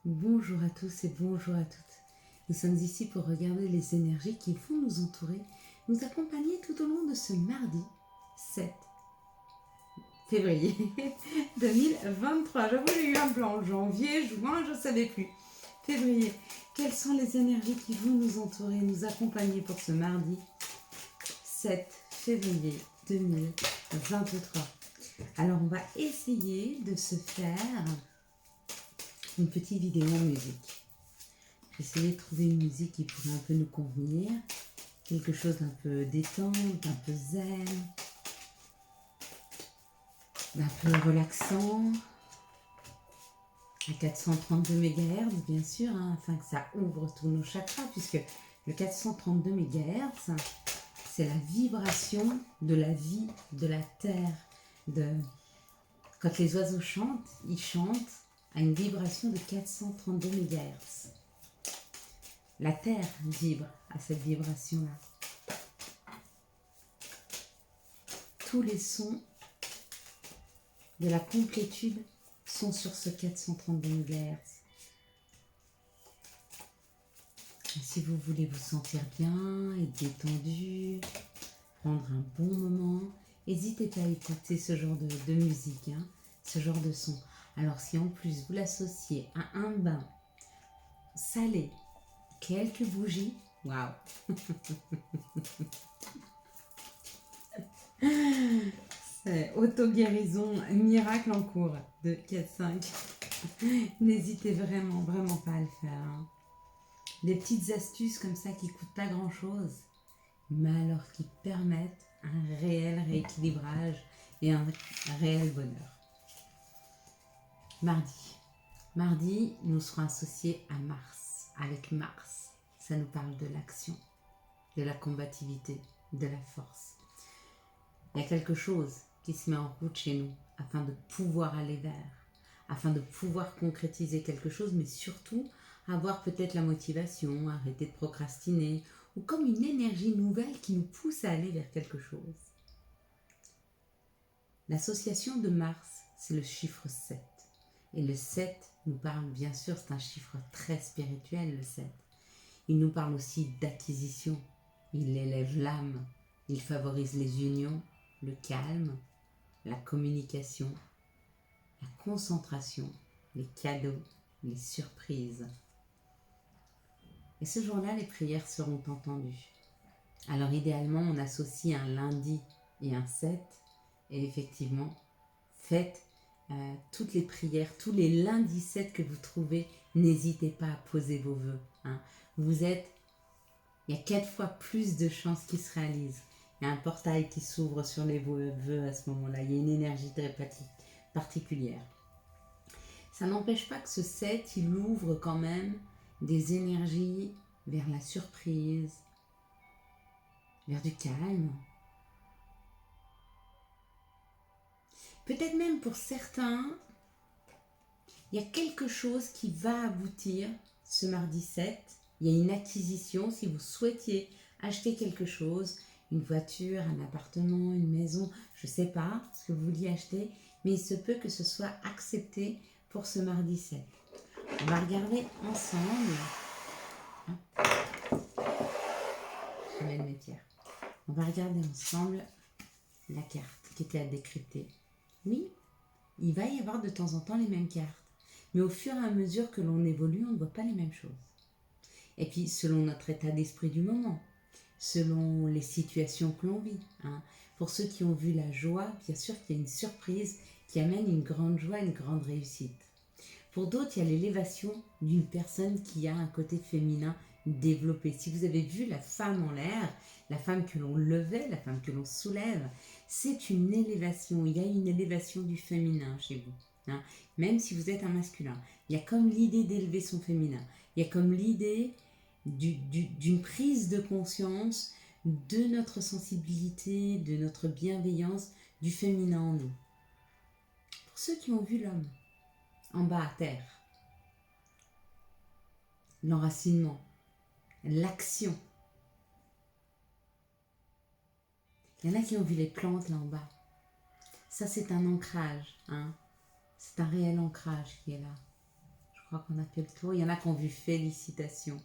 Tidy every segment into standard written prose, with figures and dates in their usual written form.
Bonjour à tous et bonjour à toutes. Nous sommes ici pour regarder les énergies qui vont nous entourer, nous accompagner tout au long de ce mardi 7 février 2023. J'avoue, j'ai eu un blanc. Janvier, juin, je ne savais plus. Février. Quelles sont les énergies qui vont nous entourer, nous accompagner pour ce mardi 7 février 2023. Alors, on va essayer de se faire une petite vidéo en musique. J'ai essayé de trouver une musique qui pourrait un peu nous convenir. Quelque chose d'un peu détente, d'un peu zen, d'un peu relaxant. À 432 MHz, bien sûr, afin que ça ouvre tous nos chakras, puisque le 432 MHz, c'est la vibration de la vie, de la terre. Quand les oiseaux chantent, ils chantent à une vibration de 432 MHz. La terre vibre à cette vibration-là. Tous les sons de la complétude sont sur ce 432 MHz. Et si vous voulez vous sentir bien et détendu, prendre un bon moment, n'hésitez pas à écouter ce genre de musique, ce genre de son. Alors si en plus vous l'associez à un bain salé, quelques bougies, waouh. C'est auto-guérison, miracle en cours de 4-5. N'hésitez vraiment pas à le faire. Des petites astuces comme ça qui ne coûtent pas grand chose, mais alors qui permettent un réel rééquilibrage et un réel bonheur. Mardi, nous serons associés à Mars. Avec Mars, ça nous parle de l'action, de la combativité, de la force. Il y a quelque chose qui se met en route chez nous afin de pouvoir aller vers, afin de pouvoir concrétiser quelque chose, mais surtout avoir peut-être la motivation, arrêter de procrastiner, ou comme une énergie nouvelle qui nous pousse à aller vers quelque chose. L'association de Mars, c'est le chiffre 7. Et le 7 nous parle, bien sûr, c'est un chiffre très spirituel, le 7. Il nous parle aussi d'acquisition. Il élève l'âme, il favorise les unions, le calme, la communication, la concentration, les cadeaux, les surprises. Et ce jour-là, les prières seront entendues. Alors idéalement, on associe un lundi et un 7. Et effectivement, faites toutes les prières, tous les lundis 7 que vous trouvez, n'hésitez pas à poser vos vœux. Il y a 4 fois plus de chances qu'ils se réalisent. Il y a un portail qui s'ouvre sur les vœux à ce moment-là. Il y a une énergie très particulière. Ça n'empêche pas que ce 7, il ouvre quand même des énergies vers la surprise, vers du calme. Peut-être même pour certains, il y a quelque chose qui va aboutir ce mardi 7. Il y a une acquisition, si vous souhaitiez acheter quelque chose, une voiture, un appartement, une maison, je ne sais pas ce que vous vouliez acheter, mais il se peut que ce soit accepté pour ce mardi 7. On va regarder ensemble. Je mets mes pierres. On va regarder ensemble la carte qui était à décrypter. Oui, il va y avoir de temps en temps les mêmes cartes, mais au fur et à mesure que l'on évolue, on ne voit pas les mêmes choses. Et puis, selon notre état d'esprit du moment, selon les situations que l'on vit. Pour ceux qui ont vu la joie, bien sûr qu'il y a une surprise qui amène une grande joie, une grande réussite. Pour d'autres, il y a l'élévation d'une personne qui a un côté féminin développé. Si vous avez vu la femme en l'air, la femme que l'on levait, la femme que l'on soulève, c'est une élévation. Il y a une élévation du féminin chez vous. Même si vous êtes un masculin, il y a comme l'idée d'élever son féminin. Il y a comme l'idée d'une prise de conscience de notre sensibilité, de notre bienveillance, du féminin en nous. Pour ceux qui ont vu l'homme en bas à terre, l'enracinement, l'action. Il y en a qui ont vu les plantes là en bas. Ça, c'est un ancrage. C'est un réel ancrage qui est là. Je crois qu'on a fait le tour. Il y en a qui ont vu félicitations.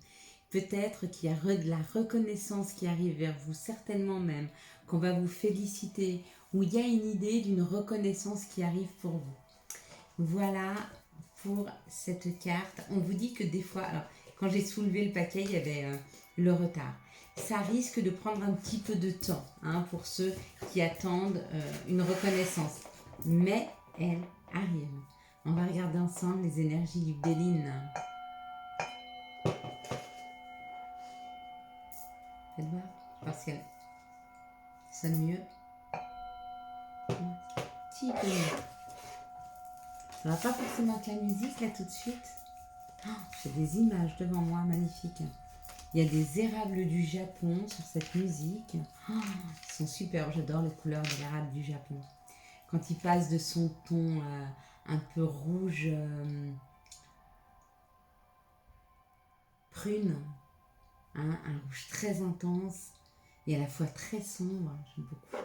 Peut-être qu'il y a de la reconnaissance qui arrive vers vous, certainement même, qu'on va vous féliciter, ou il y a une idée d'une reconnaissance qui arrive pour vous. Voilà pour cette carte. On vous dit que des fois, alors quand j'ai soulevé le paquet, il y avait le retard. Ça risque de prendre un petit peu de temps pour ceux qui attendent une reconnaissance. Mais elle arrive. On va regarder ensemble les énergies du Béline. Faites voir. Je pense qu'elle sonne mieux. Un petit peu mieux. Ça va pas forcément avec la musique là tout de suite. Oh, j'ai des images devant moi magnifiques. Il y a des érables du Japon sur cette musique. Oh, ils sont superbes. J'adore les couleurs de l'érable du Japon. Quand il passe de son ton un peu rouge prune, un rouge très intense et à la fois très sombre. J'aime beaucoup.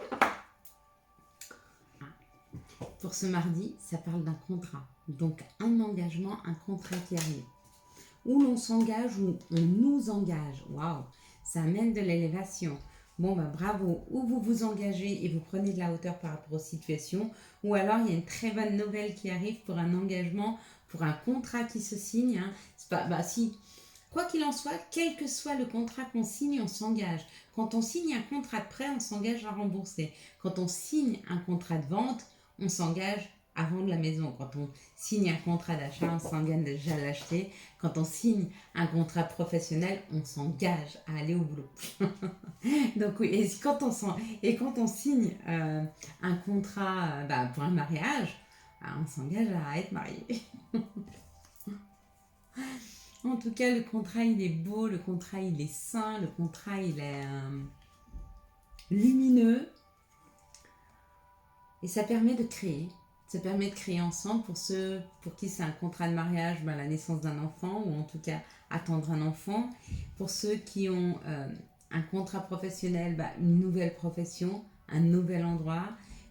Pour ce mardi, ça parle d'un contrat. Donc un engagement, un contrat qui arrive. Où l'on s'engage, ou on nous engage. Waouh, ça amène de l'élévation. Bon, bah bravo. Ou vous vous engagez et vous prenez de la hauteur par rapport aux situations. Ou alors, il y a une très bonne nouvelle qui arrive pour un engagement, pour un contrat qui se signe. C'est pas, bah si, quoi qu'il en soit, quel que soit le contrat qu'on signe, on s'engage. Quand on signe un contrat de prêt, on s'engage à rembourser. Quand on signe un contrat de vente, on s'engage à vendre la maison. Quand on signe un contrat d'achat, on s'engage déjà à l'acheter. Quand on signe un contrat professionnel, on s'engage à aller au boulot. Donc oui, et quand on signe un contrat pour un mariage, on s'engage à être marié. En tout cas, le contrat, il est beau, le contrat, il est sain, le contrat, il est lumineux. Et ça permet de créer. Ça permet de créer ensemble pour ceux pour qui c'est un contrat de mariage, la naissance d'un enfant, ou en tout cas attendre un enfant. Pour ceux qui ont un contrat professionnel, une nouvelle profession, un nouvel endroit.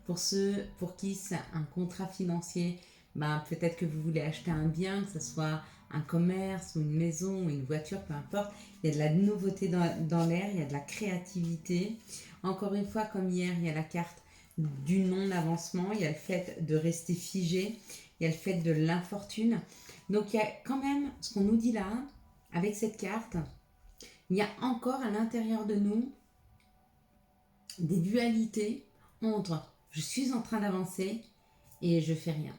Pour ceux pour qui c'est un contrat financier, peut-être que vous voulez acheter un bien, que ce soit un commerce ou une maison ou une voiture, peu importe. Il y a de la nouveauté dans l'air, il y a de la créativité. Encore une fois, comme hier, il y a la carte du non-avancement, il y a le fait de rester figé, il y a le fait de l'infortune. Donc il y a quand même ce qu'on nous dit là, avec cette carte, il y a encore à l'intérieur de nous des dualités entre je suis en train d'avancer et je fais rien.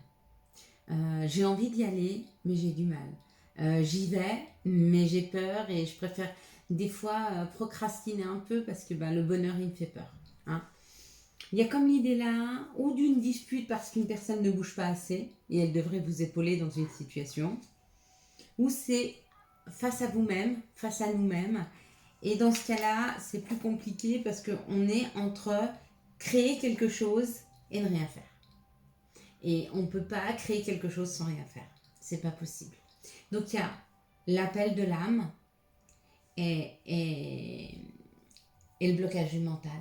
J'ai envie d'y aller, mais j'ai du mal. J'y vais, mais j'ai peur et je préfère des fois procrastiner un peu parce que le bonheur, il me fait peur. Il y a comme l'idée là, ou d'une dispute parce qu'une personne ne bouge pas assez et elle devrait vous épauler dans une situation, ou c'est face à vous-même, face à nous-mêmes. Et dans ce cas-là, c'est plus compliqué parce qu'on est entre créer quelque chose et ne rien faire. Et on ne peut pas créer quelque chose sans rien faire. C'est pas possible. Donc il y a l'appel de l'âme et le blocage du mental.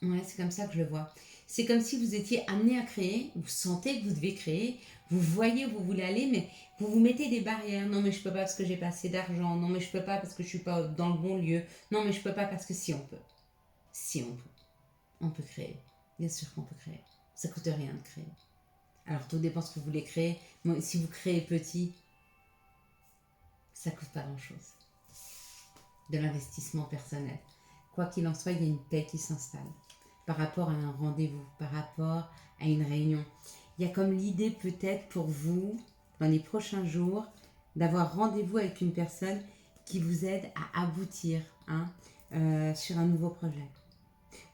Ouais, c'est comme ça que je le vois. C'est comme si vous étiez amené à créer, vous sentez que vous devez créer, vous voyez où vous voulez aller, mais vous vous mettez des barrières. Non, mais je peux pas parce que j'ai pas assez d'argent. Non, mais je peux pas parce que je suis pas dans le bon lieu. Non, mais je peux pas parce que si on peut. Si on peut. On peut créer. Bien sûr qu'on peut créer. Ça coûte rien de créer. Alors tout dépend ce que vous voulez créer. Moi, si vous créez petit, ça coûte pas grand-chose. De l'investissement personnel. Quoi qu'il en soit, il y a une paix qui s'installe par rapport à un rendez-vous, par rapport à une réunion. Il y a comme l'idée peut-être pour vous, dans les prochains jours, d'avoir rendez-vous avec une personne qui vous aide à aboutir sur un nouveau projet.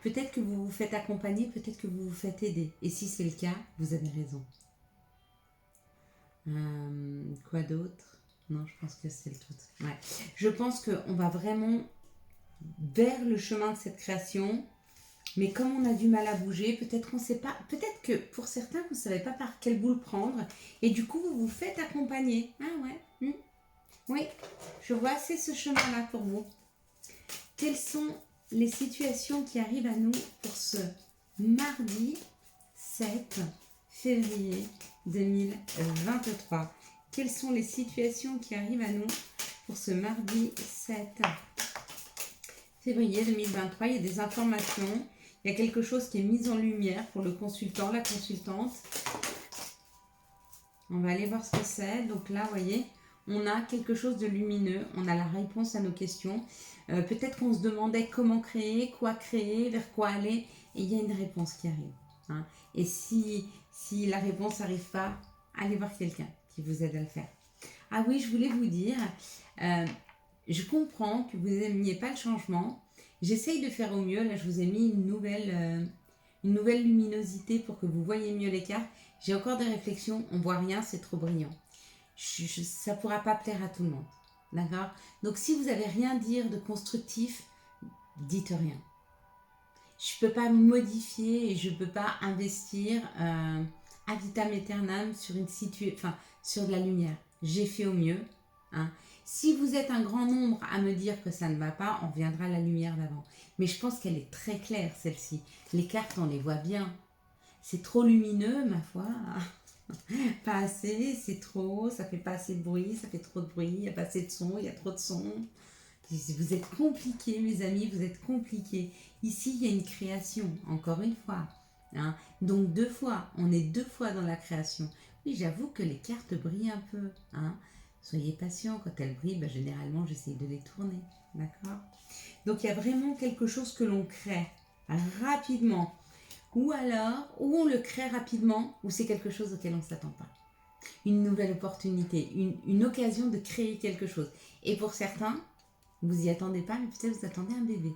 Peut-être que vous vous faites accompagner, peut-être que vous vous faites aider. Et si c'est le cas, vous avez raison. Quoi d'autre ? Non, je pense que c'est le truc. Ouais. Je pense qu'on va vraiment vers le chemin de cette création, mais comme on a du mal à bouger, peut-être qu'on sait pas, peut-être que pour certains vous ne savez pas par quelle boule prendre et du coup vous vous faites accompagner. Oui, je vois, c'est ce chemin-là pour vous. Quelles sont les situations qui arrivent à nous pour ce mardi 7 février 2023 ? quelles sont les situations qui arrivent à nous pour ce mardi 7 février 2023. Il y a des informations, il y a quelque chose qui est mis en lumière pour le consultant, la consultante. On va aller voir ce que c'est. Donc là, vous voyez, on a quelque chose de lumineux, on a la réponse à nos questions. Peut-être qu'on se demandait comment créer, quoi créer, vers quoi aller, et il y a une réponse qui arrive. Hein. Et si la réponse n'arrive pas, allez voir quelqu'un qui vous aide à le faire. Ah oui, je voulais vous dire, je comprends que vous n'aimiez pas le changement. J'essaye de faire au mieux. Là, je vous ai mis une nouvelle luminosité pour que vous voyez mieux les cartes. J'ai encore des réflexions, on ne voit rien, c'est trop brillant. Ça ne pourra pas plaire à tout le monde. D'accord? Donc, si vous n'avez rien à dire de constructif, dites rien. Je ne peux pas modifier et je ne peux pas investir ad vitam aeternam sur sur de la lumière. J'ai fait au mieux. Hein. Si vous êtes un grand nombre à me dire que ça ne va pas, on reviendra à la lumière d'avant. Mais je pense qu'elle est très claire, celle-ci. Les cartes, on les voit bien. C'est trop lumineux, ma foi. Pas assez, c'est trop, ça fait pas assez de bruit, ça fait trop de bruit, il n'y a pas assez de son, il y a trop de son. Vous êtes compliqués, mes amis, vous êtes compliqués. Ici, il y a une création, encore une fois. Hein. Donc, 2 fois, on est 2 fois dans la création. Oui, j'avoue que les cartes brillent un peu. Hein. Soyez patients, quand elles brillent, généralement, j'essaye de les tourner. D'accord? Donc, il y a vraiment quelque chose que l'on crée rapidement. Ou alors, ou on le crée rapidement, ou c'est quelque chose auquel on ne s'attend pas. Une nouvelle opportunité, une occasion de créer quelque chose. Et pour certains, vous n'y attendez pas, mais peut-être vous attendez un bébé.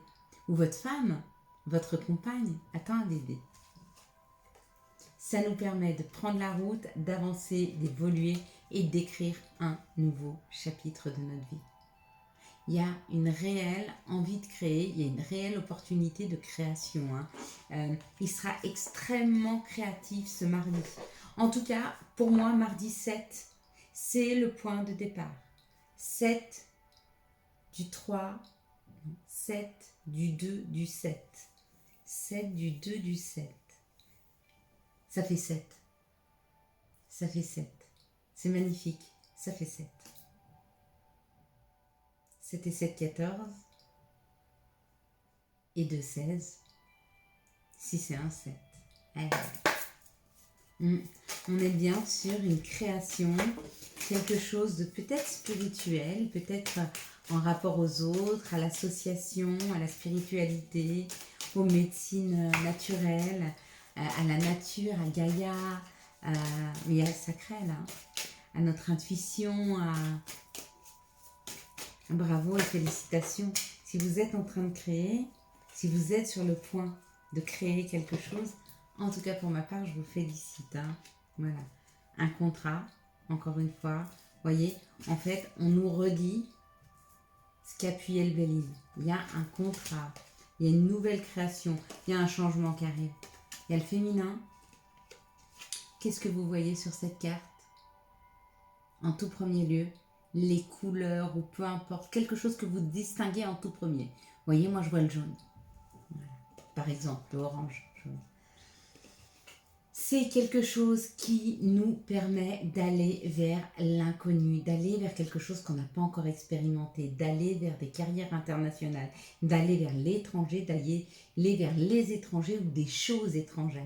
Ou votre femme, votre compagne attend un bébé. Ça nous permet de prendre la route, d'avancer, d'évoluer et d'écrire un nouveau chapitre de notre vie. Il y a une réelle envie de créer, il y a une réelle opportunité de création. Hein. Il sera extrêmement créatif ce mardi. En tout cas, pour moi, mardi 7, c'est le point de départ. 7 du 3, 7 du 2 du 7. 7 du 2 du 7. Ça fait 7. Ça fait 7. C'est magnifique. Ça fait 7. C'était 7, 14 et 2, 16. 6 et 1, 7. Allez. On est bien sur une création, quelque chose de peut-être spirituel, peut-être en rapport aux autres, à l'association, à la spiritualité, aux médecines naturelles, à la nature, à Gaïa, mais à le sacré là, à notre intuition, Bravo et félicitations. Si vous êtes en train de créer, si vous êtes sur le point de créer quelque chose, en tout cas pour ma part, je vous félicite. Hein. Voilà. Un contrat, encore une fois. Voyez, en fait, on nous redit ce qu'appuyait le Béline. Il y a un contrat, il y a une nouvelle création, il y a un changement qui arrive. Il y a le féminin. Qu'est-ce que vous voyez sur cette carte? En tout premier lieu, les couleurs ou peu importe, quelque chose que vous distinguez en tout premier. Vous voyez, moi je vois le jaune. Voilà. Par exemple, l'orange. C'est quelque chose qui nous permet d'aller vers l'inconnu, d'aller vers quelque chose qu'on n'a pas encore expérimenté, d'aller vers des carrières internationales, d'aller vers l'étranger, d'aller vers les étrangers ou des choses étrangères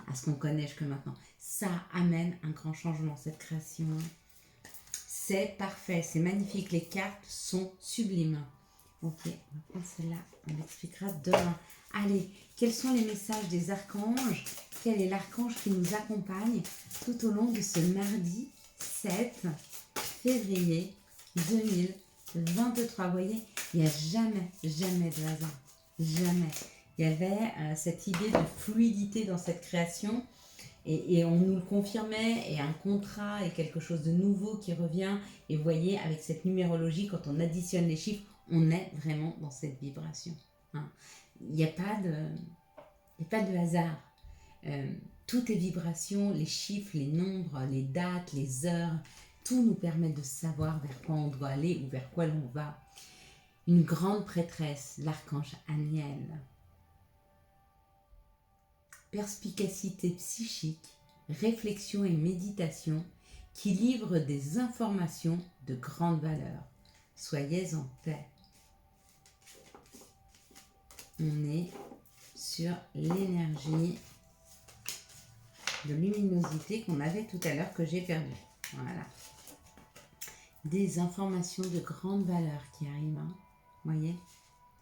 à ce qu'on connaît jusque maintenant. Ça amène un grand changement, cette création. C'est parfait, c'est magnifique, les cartes sont sublimes. Ok, on va prendre celle-là, on l'expliquera demain. Allez, quels sont les messages des archanges? Quel est l'archange qui nous accompagne tout au long de ce mardi 7 février 2023? Vous voyez, il n'y a jamais de hasard. Jamais. Il y avait cette idée de fluidité dans cette création. Et on nous le confirmait, et un contrat et quelque chose de nouveau qui revient. Et vous voyez, avec cette numérologie, quand on additionne les chiffres, on est vraiment dans cette vibration. Hein. Il n'y a pas de hasard. Tout est vibration, les chiffres, les nombres, les dates, les heures, tout nous permet de savoir vers quoi on doit aller ou vers quoi l'on va. Une grande prêtresse, l'archange Aniel. Perspicacité psychique, réflexion et méditation qui livre des informations de grande valeur. Soyez en paix. On est sur l'énergie de luminosité qu'on avait tout à l'heure que j'ai perdue. Voilà. Des informations de grande valeur qui arrivent. Hein. Vous voyez,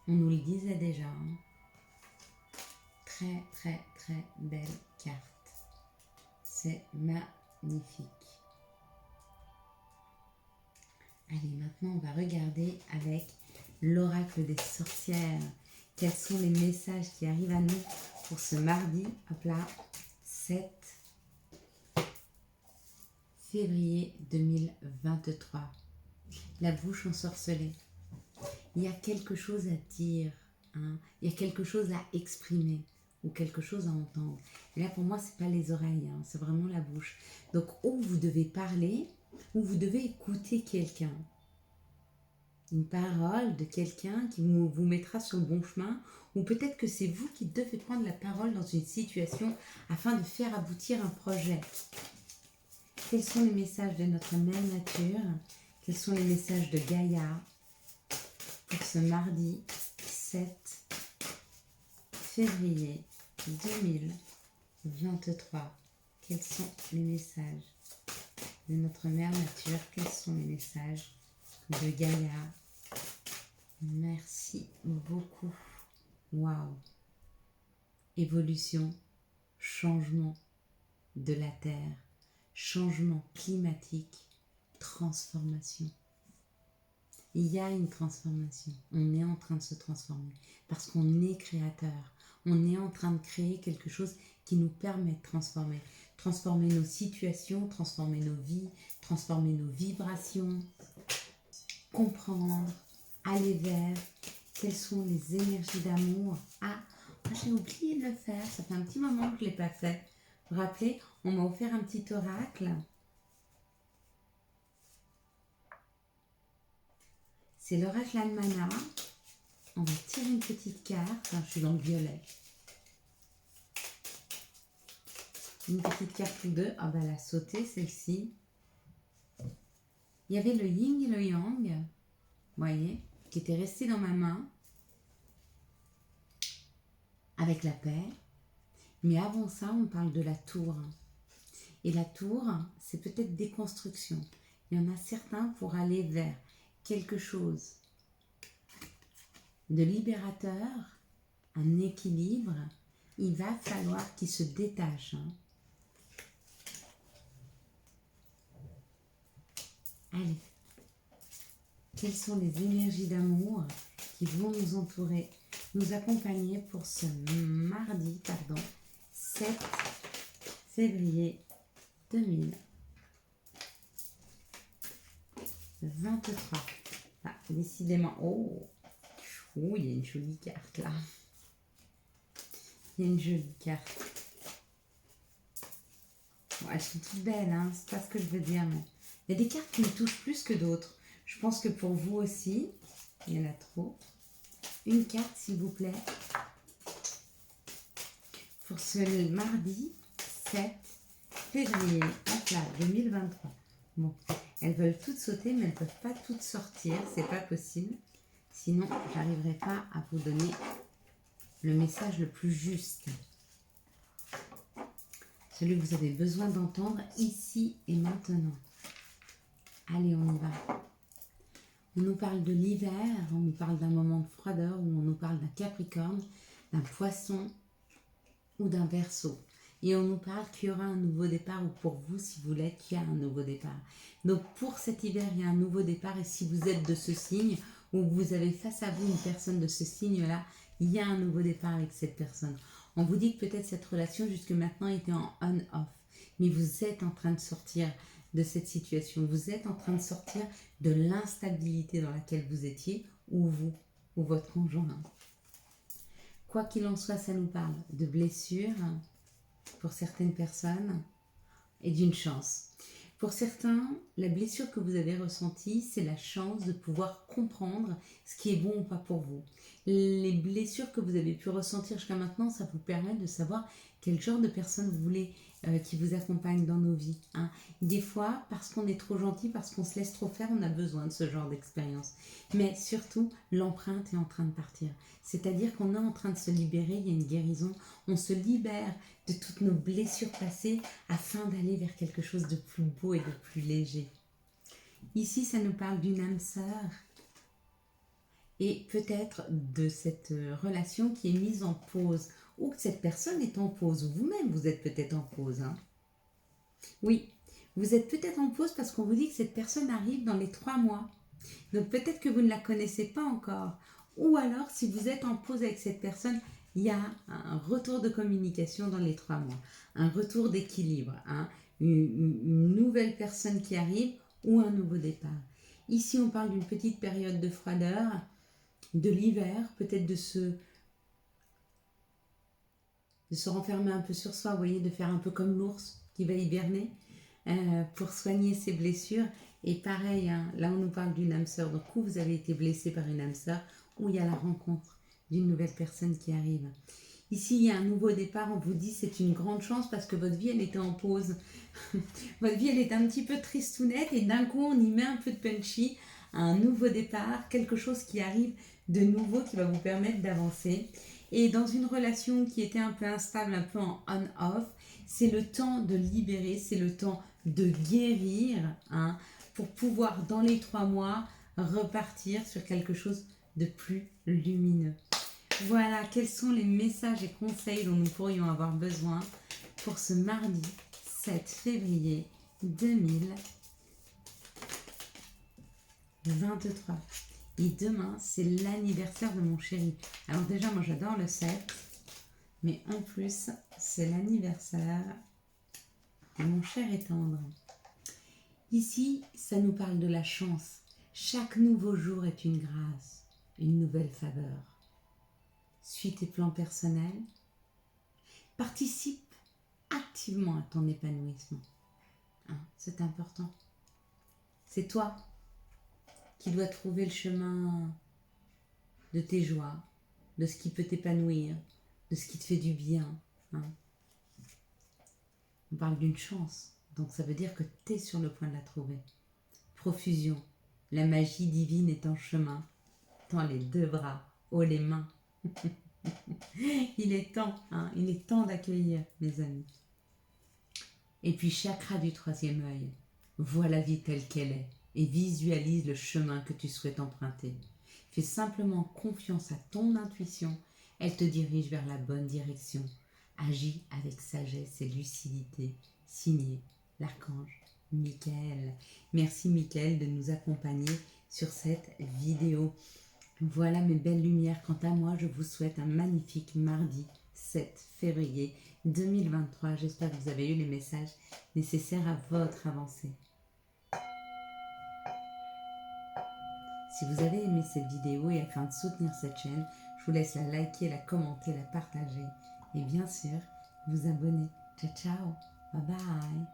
on nous le disait déjà. Hein. Très, très, très belle carte. C'est magnifique. Allez, maintenant, on va regarder avec l'oracle des sorcières. Quels sont les messages qui arrivent à nous pour ce mardi, hop là, 7 février 2023. La bouche ensorcelée. Il y a quelque chose à dire, hein. Il y a quelque chose à exprimer ou quelque chose à entendre. Et là, pour moi, c'est pas les oreilles, hein, c'est vraiment la bouche. Donc, ou vous devez parler, ou vous devez écouter quelqu'un. Une parole de quelqu'un qui vous mettra sur le bon chemin, ou peut-être que c'est vous qui devez prendre la parole dans une situation afin de faire aboutir un projet. Quels sont les messages de notre mère nature? Quels sont les messages de Gaïa pour ce mardi 7 février 2023? Quels sont les messages de notre mère nature? Quels sont les messages de Gaïa? Merci beaucoup. Waouh! Évolution, changement de la Terre, changement climatique, transformation. Il y a une transformation. On est en train de se transformer parce qu'on est créateur. On est en train de créer quelque chose qui nous permet de transformer. Transformer nos situations, transformer nos vies, transformer nos vibrations, comprendre, aller vers quelles sont les énergies d'amour. Ah, j'ai oublié de le faire, ça fait un petit moment que je ne l'ai pas fait. Vous vous rappelez, on m'a offert un petit oracle. C'est l'oracle Almana. On va tirer une petite carte. Enfin, je suis dans le violet. Une petite carte ou deux. Ah, bah, elle a sauté celle-ci. Il y avait le yin et le yang. Vous voyez, qui était resté dans ma main. Avec la paix. Mais avant ça, on parle de la tour. Et la tour, c'est peut-être déconstruction. Il y en a certains pour aller vers quelque chose de libérateur, un équilibre. Il va falloir qu'il se détache. Allez. Quelles sont les énergies d'amour qui vont nous entourer, nous accompagner pour ce mardi, 7 février 2023. Ah, décidément, oh, il y a une jolie carte là. Il y a une jolie carte. Bon, elles sont toutes belles, hein, c'est pas ce que je veux dire, mais il y a des cartes qui me touchent plus que d'autres. Je pense que pour vous aussi, il y en a trop. Une carte, s'il vous plaît, pour ce mardi 7 février 2023. Bon, elles veulent toutes sauter, mais elles ne peuvent pas toutes sortir, c'est pas possible. Sinon, je n'arriverai pas à vous donner le message le plus juste. Celui que vous avez besoin d'entendre ici et maintenant. Allez, on y va. On nous parle de l'hiver, on nous parle d'un moment de froideur, ou on nous parle d'un Capricorne, d'un Poisson ou d'un Verseau. Et on nous parle qu'il y aura un nouveau départ, ou pour vous, si vous l'êtes, qu'il y a un nouveau départ. Donc pour cet hiver, il y a un nouveau départ, et si vous êtes de ce signe, ou vous avez face à vous une personne de ce signe-là, il y a un nouveau départ avec cette personne. On vous dit que peut-être cette relation jusque maintenant était en on-off, mais vous êtes en train de sortir de cette situation. Vous êtes en train de sortir de l'instabilité dans laquelle vous étiez, ou vous, ou votre conjoint. Quoi qu'il en soit, ça nous parle de blessures pour certaines personnes et d'une chance. Pour certains, la blessure que vous avez ressentie, c'est la chance de pouvoir comprendre ce qui est bon ou pas pour vous. Les blessures que vous avez pu ressentir jusqu'à maintenant, ça vous permet de savoir quel genre de personne vous voulez qui vous accompagnent dans nos vies. Hein. Des fois, parce qu'on est trop gentil, parce qu'on se laisse trop faire, on a besoin de ce genre d'expérience. Mais surtout, l'empreinte est en train de partir. C'est-à-dire qu'on est en train de se libérer, il y a une guérison. On se libère de toutes nos blessures passées afin d'aller vers quelque chose de plus beau et de plus léger. Ici, ça nous parle d'une âme sœur et peut-être de cette relation qui est mise en pause ou que cette personne est en pause. Vous-même, vous êtes peut-être en pause. Hein. Oui, vous êtes peut-être en pause parce qu'on vous dit que cette personne arrive dans les 3 mois. Donc peut-être que vous ne la connaissez pas encore. Ou alors, si vous êtes en pause avec cette personne, il y a un retour de communication dans les 3 mois. Un retour d'équilibre. Hein, une nouvelle personne qui arrive ou un nouveau départ. Ici, on parle d'une petite période de froideur, de l'hiver, peut-être de se renfermer un peu sur soi, vous voyez, de faire un peu comme l'ours qui va hiberner pour soigner ses blessures. Et pareil, hein, là on nous parle d'une âme sœur, donc où vous avez été blessé par une âme sœur, où il y a la rencontre d'une nouvelle personne qui arrive. Ici, il y a un nouveau départ, on vous dit c'est une grande chance parce que votre vie, elle était en pause. Votre vie, elle est un petit peu tristounette et d'un coup, on y met un peu de punchy, un nouveau départ, quelque chose qui arrive de nouveau qui va vous permettre d'avancer. Et dans une relation qui était un peu instable, un peu en on-off, c'est le temps de libérer, c'est le temps de guérir, hein, pour pouvoir, dans les 3 mois, repartir sur quelque chose de plus lumineux. Voilà, quels sont les messages et conseils dont nous pourrions avoir besoin pour ce mardi 7 février 2023. Et demain, c'est l'anniversaire de mon chéri. Alors déjà, moi j'adore le 7, mais en plus, c'est l'anniversaire de mon cher et tendre. Ici, ça nous parle de la chance. Chaque nouveau jour est une grâce, une nouvelle faveur. Suis tes plans personnels. Participe activement à ton épanouissement. Hein, c'est important. C'est toi qui dois trouver le chemin de tes joies, de ce qui peut t'épanouir, de ce qui te fait du bien. Hein. On parle d'une chance, donc ça veut dire que tu es sur le point de la trouver. Profusion, la magie divine est en chemin. Tends les 2 bras, haut les mains. Il est temps, hein, il est temps d'accueillir, mes amis. Et puis chakra du 3e œil, vois la vie telle qu'elle est et visualise le chemin que tu souhaites emprunter. Fais simplement confiance à ton intuition, elle te dirige vers la bonne direction. Agis avec sagesse et lucidité. Signé l'archange Michael. Merci Michael de nous accompagner sur cette vidéo. Voilà mes belles lumières. Quant à moi, je vous souhaite un magnifique mardi 7 février 2023. J'espère que vous avez eu les messages nécessaires à votre avancée. Si vous avez aimé cette vidéo et afin de soutenir cette chaîne, je vous laisse la liker, la commenter, la partager et bien sûr vous abonner. Ciao ciao, bye bye.